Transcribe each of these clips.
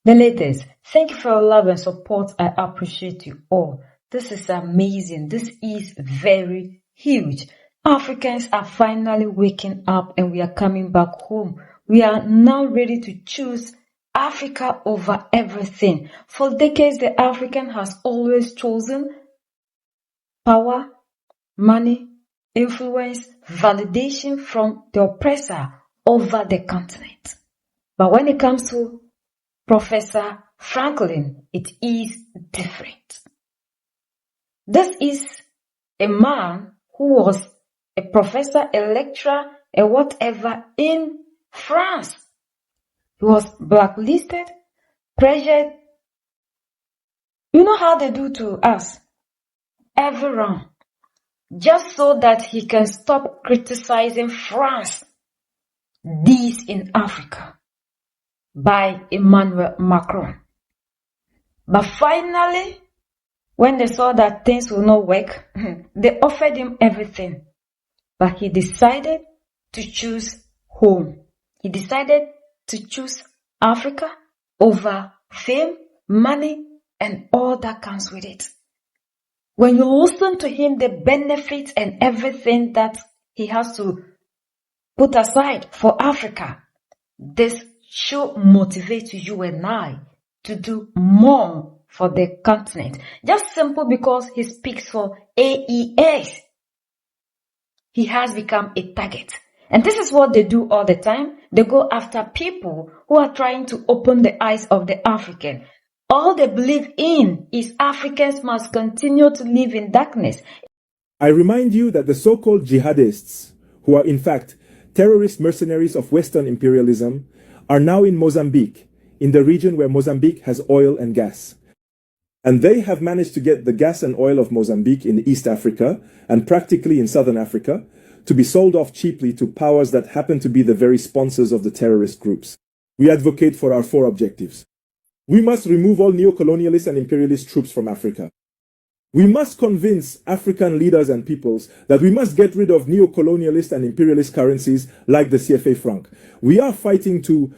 The latest. Thank you for your love and support. I appreciate you all. This is amazing. This is very huge. Africans are finally waking up and we are coming back home. We are now ready to choose Africa over everything. For decades, the African has always chosen power, money, influence, validation from the oppressor over the continent. But when it comes to Professor Franklin, it is different. This is a man who was a professor, a lecturer, a whatever in France. He was blacklisted, pressured. You know how they do to us? Everyone. Just so that he can stop criticizing France. This in Africa. By Emmanuel Macron. But finally, when they saw that things will not work, they offered him everything. But he decided to choose home. He decided to choose Africa over fame, money, and all that comes with it. When you listen to him, the benefits and everything that he has to put aside for Africa, this should motivate you and I to do more for the continent. Just simple because he speaks for AES. He has become a target. And this is what they do all the time. They go after people who are trying to open the eyes of the African. All they believe in is Africans must continue to live in darkness. I remind you that the so-called jihadists, who are in fact terrorist mercenaries of Western imperialism, are now in Mozambique, in the region where Mozambique has oil and gas. And they have managed to get the gas and oil of Mozambique in East Africa, and practically in Southern Africa, to be sold off cheaply to powers that happen to be the very sponsors of the terrorist groups. We advocate for our 4 objectives. We must remove all neo-colonialist and imperialist troops from Africa. We must convince African leaders and peoples that we must get rid of neo-colonialist and imperialist currencies like the CFA franc. We are fighting to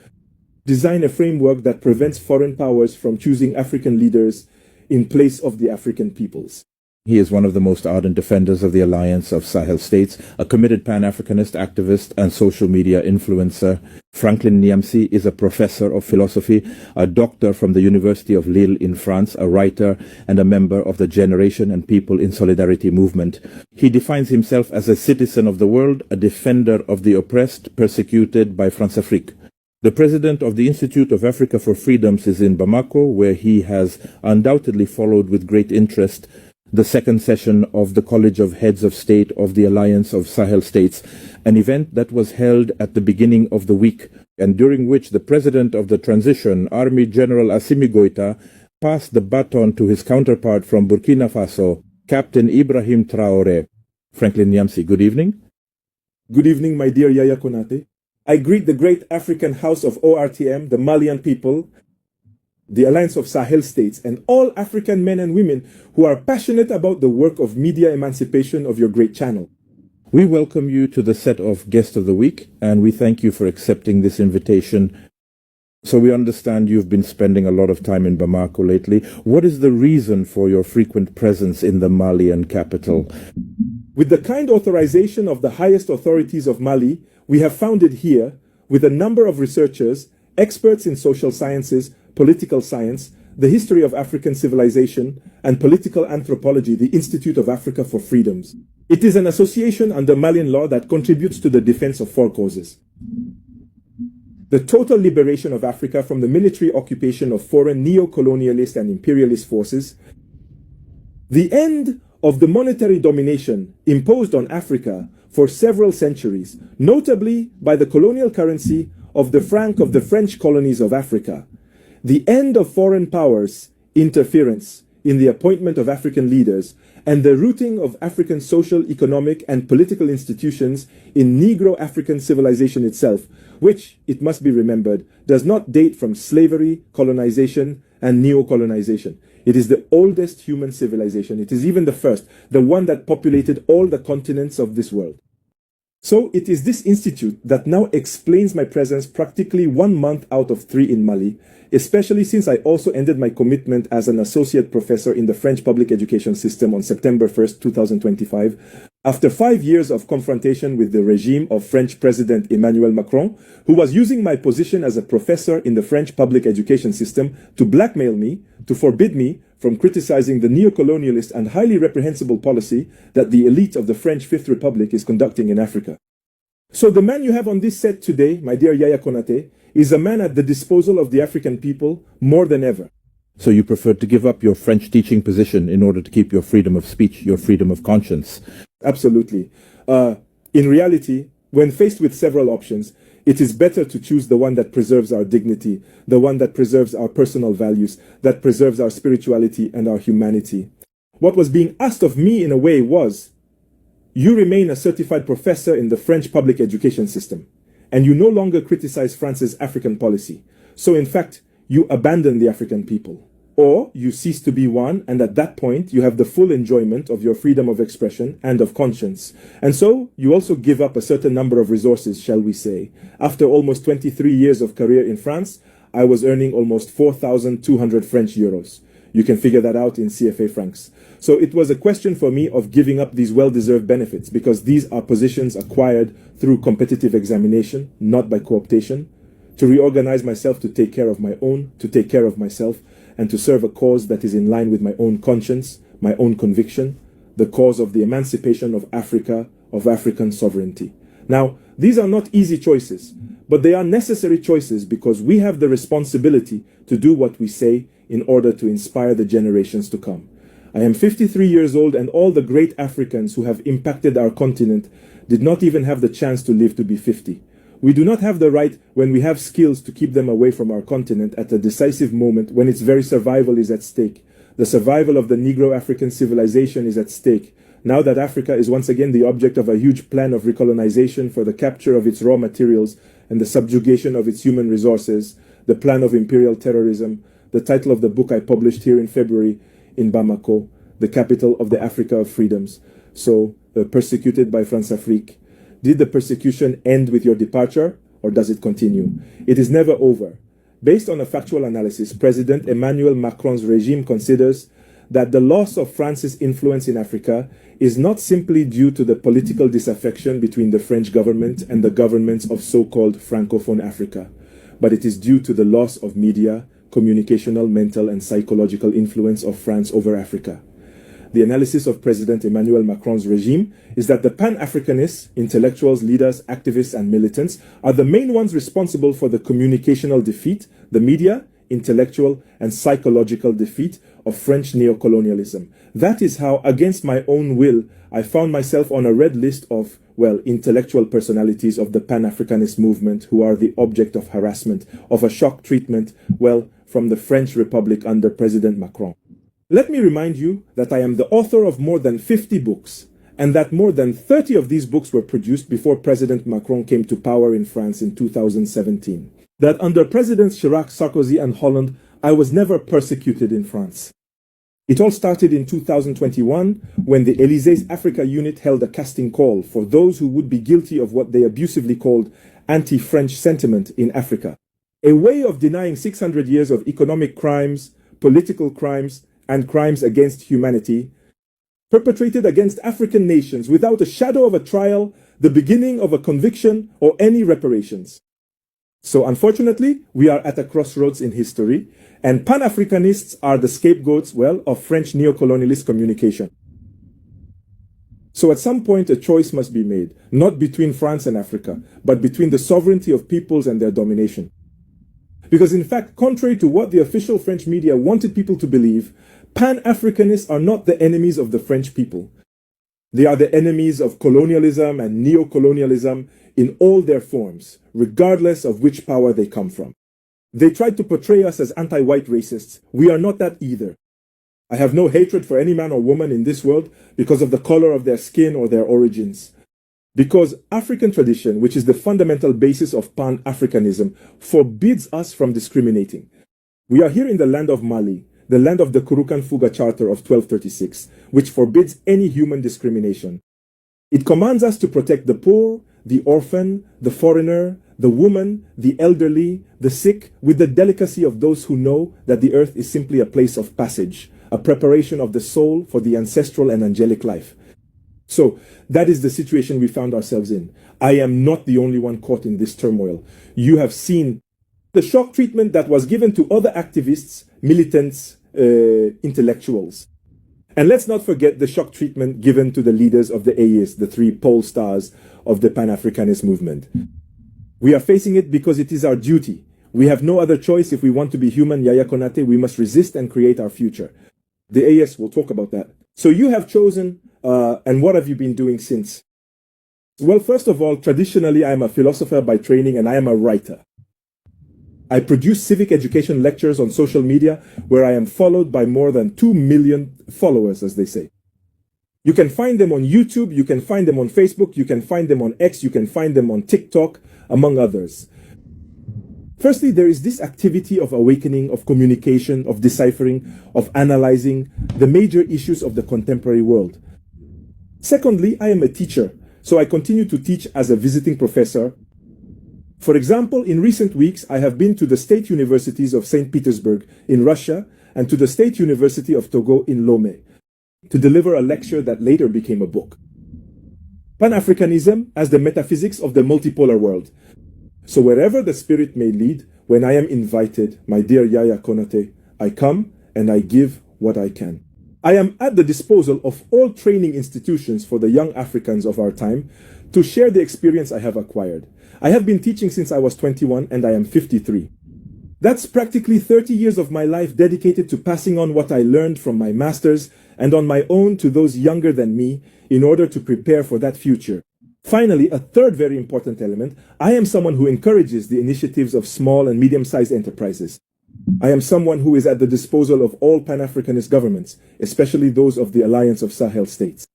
design a framework that prevents foreign powers from choosing African leaders in place of the African peoples. He is one of the most ardent defenders of the Alliance of Sahel States, a committed Pan-Africanist activist and social media influencer. Franklin Nyamsi is a professor of philosophy, a doctor from the University of Lille in France, a writer, and a member of the Generation and People in Solidarity movement. He defines himself as a citizen of the world, a defender of the oppressed, persecuted by Françafrique. The president of the Institute of Africa for Freedoms is in Bamako, where he has undoubtedly followed with great interest the second session of the College of Heads of State of the Alliance of Sahel States, an event that was held at the beginning of the week, and during which the president of the transition, Army General Assimi Goïta, passed the baton to his counterpart from Burkina Faso, Captain Ibrahim Traoré. Franklin Nyamsi, good evening. Good evening, my dear Yaya Konate. I greet the great African House of ORTM, the Malian people, the Alliance of Sahel States, and all African men and women who are passionate about the work of media emancipation of your great channel. We welcome you to the set of Guest of the Week, and we thank you for accepting this invitation. So we understand you've been spending a lot of time in Bamako lately. What is the reason for your frequent presence in the Malian capital? With the kind authorization of the highest authorities of Mali, we have founded here, with a number of researchers, experts in social sciences, political science, the history of African civilization, and political anthropology, the Institute of Africa for Freedoms. It is an association under Malian law that contributes to the defense of 4 causes. The total liberation of Africa from the military occupation of foreign neo-colonialist and imperialist forces, the end of the monetary domination imposed on Africa for several centuries, notably by the colonial currency of the franc of the French colonies of Africa, the end of foreign powers' interference in the appointment of African leaders, and the rooting of African social, economic, and political institutions in Negro African civilization itself, which, it must be remembered, does not date from slavery, colonization, and neo-colonization. It is the oldest human civilization. It is even the first, the one that populated all the continents of this world. So it is this institute that now explains my presence practically 1 month out of 3 in Mali, especially since I also ended my commitment as an associate professor in the French public education system on September 1st, 2025, after 5 years of confrontation with the regime of French President Emmanuel Macron, who was using my position as a professor in the French public education system to blackmail me, to forbid me from criticizing the neo-colonialist and highly reprehensible policy that the elite of the French Fifth Republic is conducting in Africa. So the man you have on this set today, my dear Yaya Konate, is a man at the disposal of the African people more than ever. So you preferred to give up your French teaching position in order to keep your freedom of speech, your freedom of conscience? Absolutely. In reality, when faced with several options, it is better to choose the one that preserves our dignity, the one that preserves our personal values, that preserves our spirituality and our humanity. What was being asked of me in a way was, you remain a certified professor in the French public education system, and you no longer criticize France's African policy. So in fact, you abandon the African people. Or you cease to be one, and at that point, you have the full enjoyment of your freedom of expression and of conscience. And so, you also give up a certain number of resources, shall we say. After almost 23 years of career in France, I was earning almost 4,200 French euros. You can figure that out in CFA francs. So it was a question for me of giving up these well-deserved benefits, because these are positions acquired through competitive examination, not by cooptation, to reorganize myself to take care of my own, to take care of myself, and to serve a cause that is in line with my own conscience, my own conviction, the cause of the emancipation of Africa, of African sovereignty. Now, these are not easy choices, but they are necessary choices because we have the responsibility to do what we say in order to inspire the generations to come. I am 53 years old, and all the great Africans who have impacted our continent did not even have the chance to live to be 50. We do not have the right, when we have skills, to keep them away from our continent at a decisive moment when its very survival is at stake. The survival of the Negro-African civilization is at stake, now that Africa is once again the object of a huge plan of recolonization for the capture of its raw materials and the subjugation of its human resources, the plan of imperial terrorism, the title of the book I published here in February in Bamako, the capital of the Africa of freedoms. So, persecuted by France-Afrique. Did the persecution end with your departure, or does it continue? It is never over. Based on a factual analysis, President Emmanuel Macron's regime considers that the loss of France's influence in Africa is not simply due to the political disaffection between the French government and the governments of so-called Francophone Africa, but it is due to the loss of media, communicational, mental, and psychological influence of France over Africa. The analysis of President Emmanuel Macron's regime is that the Pan-Africanists, intellectuals, leaders, activists, and militants are the main ones responsible for the communicational defeat, the media, intellectual, and psychological defeat of French neocolonialism. That is how, against my own will, I found myself on a red list of, intellectual personalities of the Pan-Africanist movement who are the object of harassment, of a shock treatment, from the French Republic under President Macron. Let me remind you that I am the author of more than 50 books, and that more than 30 of these books were produced before President Macron came to power in France in 2017. That under Presidents Chirac, Sarkozy, and Hollande, I was never persecuted in France. It all started in 2021 when the Élysées Africa unit held a casting call for those who would be guilty of what they abusively called anti-French sentiment in Africa. A way of denying 600 years of economic crimes, political crimes, and crimes against humanity, perpetrated against African nations without a shadow of a trial, the beginning of a conviction, or any reparations. So unfortunately, we are at a crossroads in history, and Pan-Africanists are the scapegoats, of French neocolonialist communication. So at some point, a choice must be made, not between France and Africa, but between the sovereignty of peoples and their domination. Because in fact, contrary to what the official French media wanted people to believe, Pan-Africanists are not the enemies of the French people. They are the enemies of colonialism and neocolonialism in all their forms, regardless of which power they come from. They tried to portray us as anti-white racists. We are not that either. I have no hatred for any man or woman in this world because of the color of their skin or their origins. Because African tradition, which is the fundamental basis of Pan-Africanism, forbids us from discriminating. We are here in the land of Mali, the land of the Kurukan Fuga Charter of 1236, which forbids any human discrimination. It commands us to protect the poor, the orphan, the foreigner, the woman, the elderly, the sick, with the delicacy of those who know that the earth is simply a place of passage, a preparation of the soul for the ancestral and angelic life. So that is the situation we found ourselves in. I am not the only one caught in this turmoil. You have seen the shock treatment that was given to other activists, militants, intellectuals. And let's not forget the shock treatment given to the leaders of the AES, the three pole stars of the Pan-Africanist movement. We are facing it because it is our duty. We have no other choice if we want to be human, Yaya Konate. We must resist and create our future. The AES will talk about that. So you have chosen, and what have you been doing since? Well, first of all, traditionally, I am a philosopher by training and I am a writer. I produce civic education lectures on social media where I am followed by more than 2 million followers, as they say. You can find them on YouTube, you can find them on Facebook, you can find them on X, you can find them on TikTok, among others. Firstly, there is this activity of awakening, of communication, of deciphering, of analyzing the major issues of the contemporary world. Secondly, I am a teacher, so I continue to teach as a visiting professor. For example, in recent weeks, I have been to the state universities of St. Petersburg in Russia and to the State University of Togo in Lomé to deliver a lecture that later became a book. Pan-Africanism as the metaphysics of the multipolar world. So wherever the spirit may lead, when I am invited, my dear Yaya Konate, I come and I give what I can. I am at the disposal of all training institutions for the young Africans of our time to share the experience I have acquired. I have been teaching since I was 21 and I am 53. That's practically 30 years of my life dedicated to passing on what I learned from my masters and on my own to those younger than me in order to prepare for that future. Finally, a third very important element, I am someone who encourages the initiatives of small and medium-sized enterprises. I am someone who is at the disposal of all Pan-Africanist governments, especially those of the Alliance of Sahel states.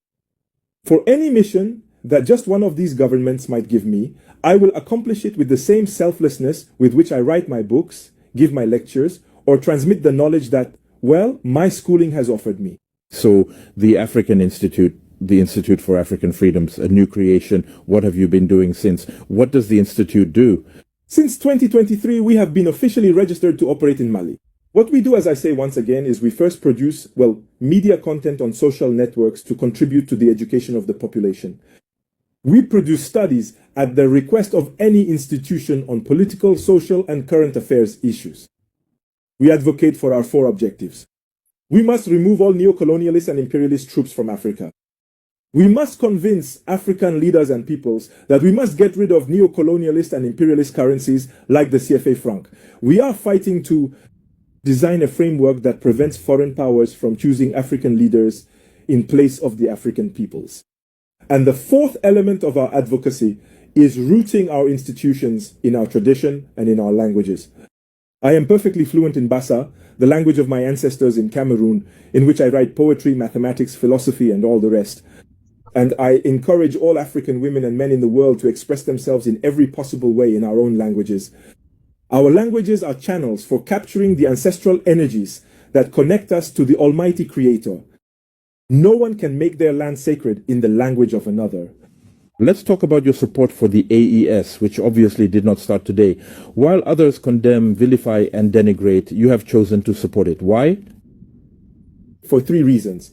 For any mission that just one of these governments might give me, I will accomplish it with the same selflessness with which I write my books, give my lectures, or transmit the knowledge that, well, my schooling has offered me. So the African Institute, the Institute for African Freedoms, a new creation, what have you been doing since? What does the Institute do? Since 2023, we have been officially registered to operate in Mali. What we do, as I say once again, is we first produce, media content on social networks to contribute to the education of the population. We produce studies at the request of any institution on political, social, and current affairs issues. We advocate for our 4 objectives. We must remove all neo-colonialist and imperialist troops from Africa. We must convince African leaders and peoples that we must get rid of neo-colonialist and imperialist currencies like the CFA franc. We are fighting to design a framework that prevents foreign powers from choosing African leaders in place of the African peoples. And the 4th element of our advocacy is rooting our institutions in our tradition and in our languages. I am perfectly fluent in Bassa, the language of my ancestors in Cameroon, in which I write poetry, mathematics, philosophy, and all the rest. And I encourage all African women and men in the world to express themselves in every possible way in our own languages. Our languages are channels for capturing the ancestral energies that connect us to the Almighty Creator. No one can make their land sacred in the language of another. Let's talk about your support for the AES, which obviously did not start today. While others condemn, vilify, and denigrate, you have chosen to support it. Why? For 3 reasons.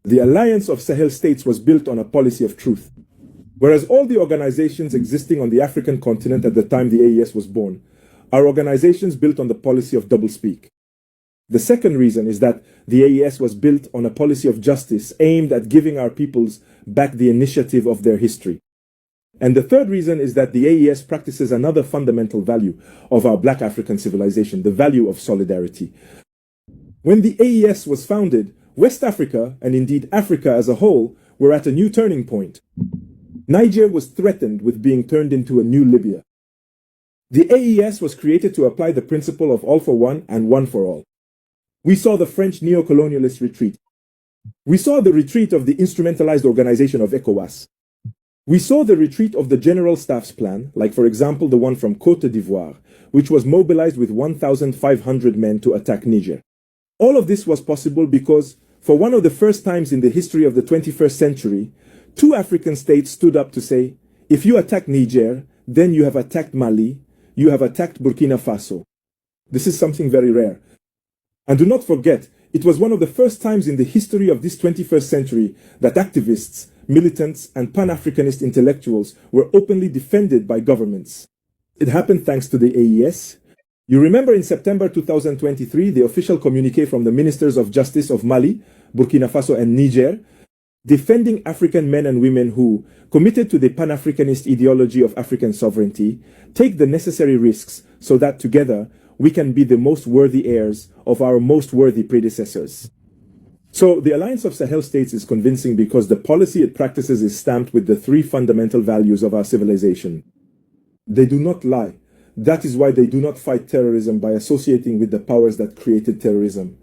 The Alliance of Sahel states was built on a policy of truth. Whereas all the organizations existing on the African continent at the time the AES was born are organizations built on the policy of doublespeak. The second reason is that the AES was built on a policy of justice aimed at giving our peoples back the initiative of their history. And the third reason is that the AES practices another fundamental value of our Black African civilization, the value of solidarity. When the AES was founded, West Africa, and indeed Africa as a whole, were at a new turning point. Niger was threatened with being turned into a new Libya. The AES was created to apply the principle of all for one and one for all. We saw the French neo-colonialist retreat. We saw the retreat of the instrumentalized organization of ECOWAS. We saw the retreat of the General Staff's plan, like for example the one from Côte d'Ivoire, which was mobilized with 1,500 men to attack Niger. All of this was possible because, for one of the first times in the history of the 21st century, 2 African states stood up to say, If you attack Niger, then you have attacked Mali, you have attacked Burkina Faso. This is something very rare. And do not forget, it was one of the first times in the history of this 21st century that activists, militants, and Pan-Africanist intellectuals were openly defended by governments. It happened thanks to the AES. You remember in September 2023, the official communiqué from the Ministers of Justice of Mali, Burkina Faso, and Niger, defending African men and women who, committed to the Pan-Africanist ideology of African sovereignty, take the necessary risks so that together we can be the most worthy heirs of our most worthy predecessors. So the Alliance of Sahel States is convincing because the policy it practices is stamped with the three fundamental values of our civilization. They do not lie. That is why they do not fight terrorism by associating with the powers that created terrorism.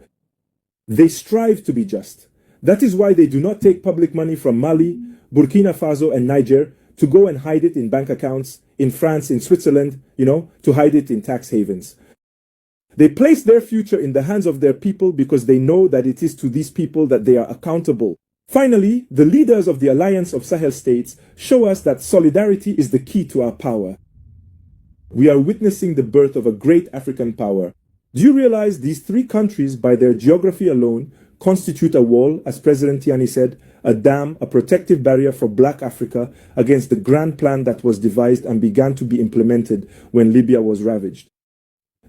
They strive to be just. That is why they do not take public money from Mali, Burkina Faso, and Niger to go and hide it in bank accounts, in France, in Switzerland, to hide it in tax havens. They place their future in the hands of their people because they know that it is to these people that they are accountable. Finally, the leaders of the Alliance of Sahel States show us that solidarity is the key to our power. We are witnessing the birth of a great African power. Do you realize these three countries, by their geography alone, constitute a wall, as President Tiani said, a dam, a protective barrier for Black Africa against the grand plan that was devised and began to be implemented when Libya was ravaged?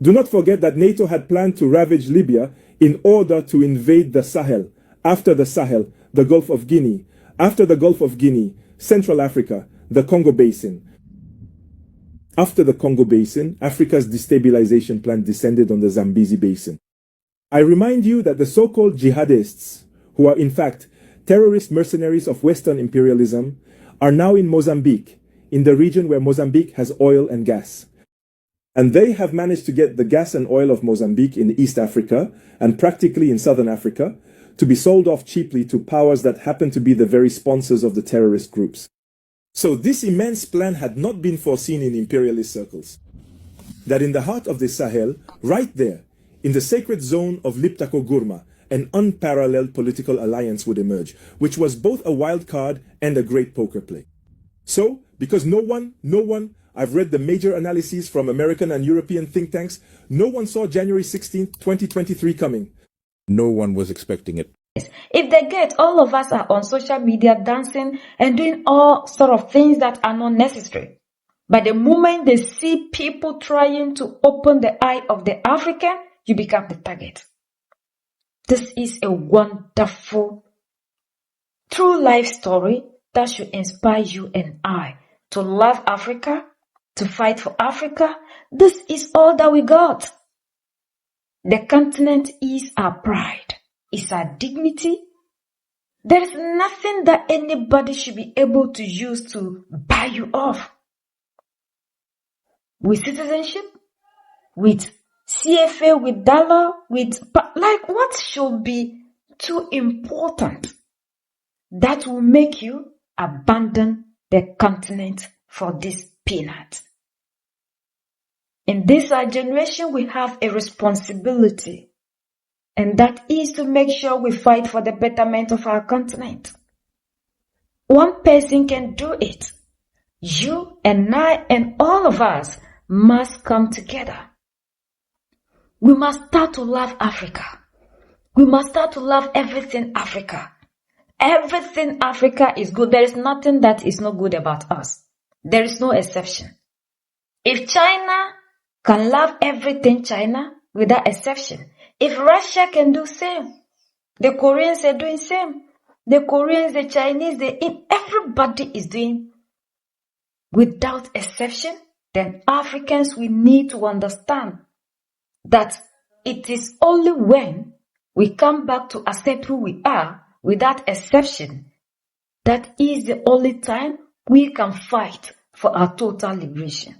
Do not forget that NATO had planned to ravage Libya in order to invade the Sahel. After the Sahel, the Gulf of Guinea. After the Gulf of Guinea, Central Africa, the Congo Basin. After the Congo Basin, Africa's destabilization plan descended on the Zambezi Basin. I remind you that the so-called jihadists, who are in fact terrorist mercenaries of Western imperialism, are now in Mozambique, in the region where Mozambique has oil and gas. And they have managed to get the gas and oil of Mozambique in East Africa and practically in Southern Africa to be sold off cheaply to powers that happen to be the very sponsors of the terrorist groups. So this immense plan had not been foreseen in imperialist circles. That in the heart of the Sahel, right there, in the sacred zone of Liptako Gurma, an unparalleled political alliance would emerge, which was both a wild card and a great poker play. So, because no one, I've read the major analyses from American and European think tanks, no one saw January 16th, 2023 coming. No one was expecting it. If they get, all of us are on social media dancing and doing all sort of things that are not necessary. But the moment they see people trying to open the eye of the African, you become the target. This is a wonderful, true life story that should inspire you and I to love Africa, to fight for Africa. This is all that we got. The continent is our pride. It's our dignity. There is nothing that anybody should be able to use to buy you off. With citizenship, with CFA, with dollar, what should be too important that will make you abandon the continent for this peanut? In this our generation, we have a responsibility, and that is to make sure we fight for the betterment of our continent. One person can do it. You and I and all of us must come together. We must start to love Africa. We must start to love everything Africa. Everything Africa is good. There is nothing that is not good about us. There is no exception. If China can love everything China without exception, if Russia can do same, the Koreans are doing same. The Koreans, the Chinese, everybody is doing without exception, then Africans, we need to understand that it is only when we come back to accept who we are without exception, that is the only time we can fight for our total liberation.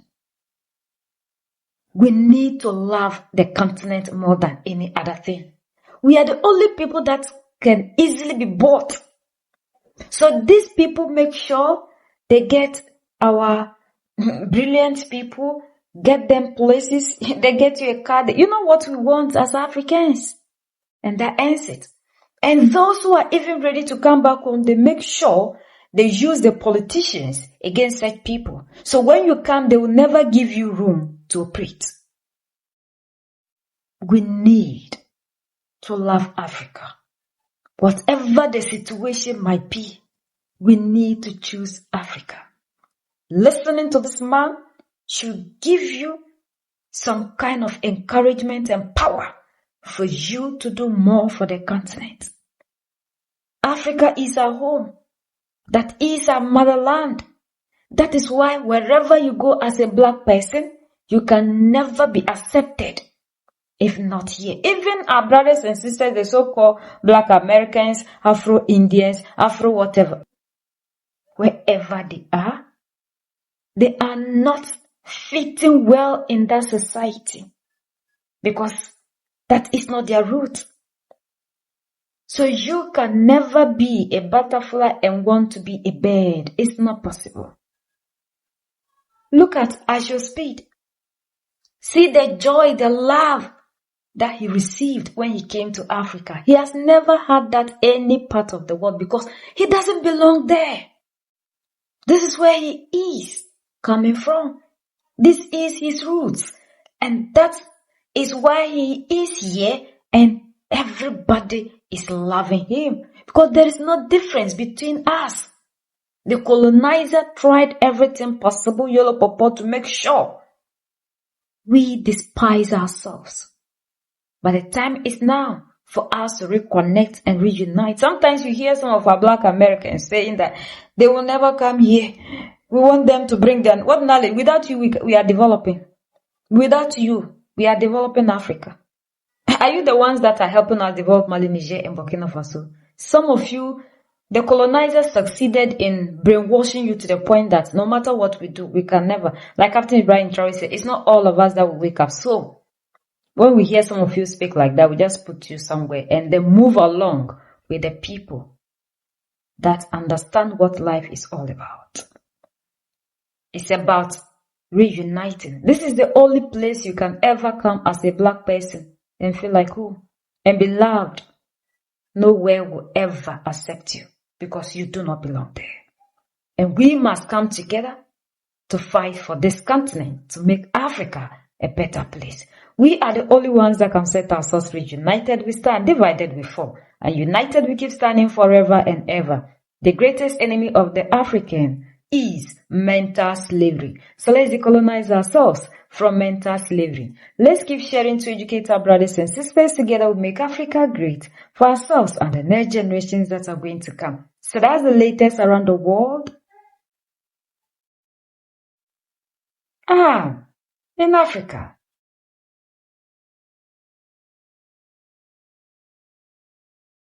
We need to love the continent more than any other thing. We are the only people that can easily be bought. So these people make sure they get our brilliant people, get them places, they get you a car. You know what we want as Africans? And that ends it. And those who are even ready to come back home, they make sure They use the politicians against such people. So when you come, they will never give you room to operate. We need to love Africa. Whatever the situation might be, we need to choose Africa. Listening to this man should give you some kind of encouragement and power for you to do more for the continent. Africa is our home. That is our motherland. That is why wherever you go as a black person, you can never be accepted if not here. Even our brothers and sisters, the so-called black Americans, Afro-Indians, Afro-whatever, wherever they are not fitting well in that society because that is not their root. So you can never be a butterfly and want to be a bird. It's not possible. Look at Ashur Speed. See the joy, the love that he received when he came to Africa. He has never had that any part of the world because he doesn't belong there. This is where he is coming from. This is his roots. And that is why he is here and everybody is loving him. Because there is no difference between us. The colonizer tried everything possible, Yellow Popo, to make sure we despise ourselves. But the time is now for us to reconnect and reunite. Sometimes you hear some of our black Americans saying that they will never come here. We want them to bring them. What knowledge? Without you, we are developing. Without you, we are developing Africa. Are you the ones that are helping us develop Mali, Niger, and Burkina Faso? Some of you, the colonizers succeeded in brainwashing you to the point that no matter what we do, we can never. Like Captain Ibrahim Traore said, it's not all of us that will wake up. So, when we hear some of you speak like that, we just put you somewhere and then move along with the people that understand what life is all about. It's about reuniting. This is the only place you can ever come as a black person and feel like who? And be loved. Nowhere will ever accept you because you do not belong there. And we must come together to fight for this continent, to make Africa a better place. We are the only ones that can set ourselves free. United we stand, divided we fall. And united we keep standing forever and ever. The greatest enemy of the African is mental slavery. So let's decolonize ourselves from mental slavery. Let's keep sharing to educate our brothers and sisters. Together we make Africa great for ourselves and the next generations that are going to come. So that's the latest around the world. In Africa.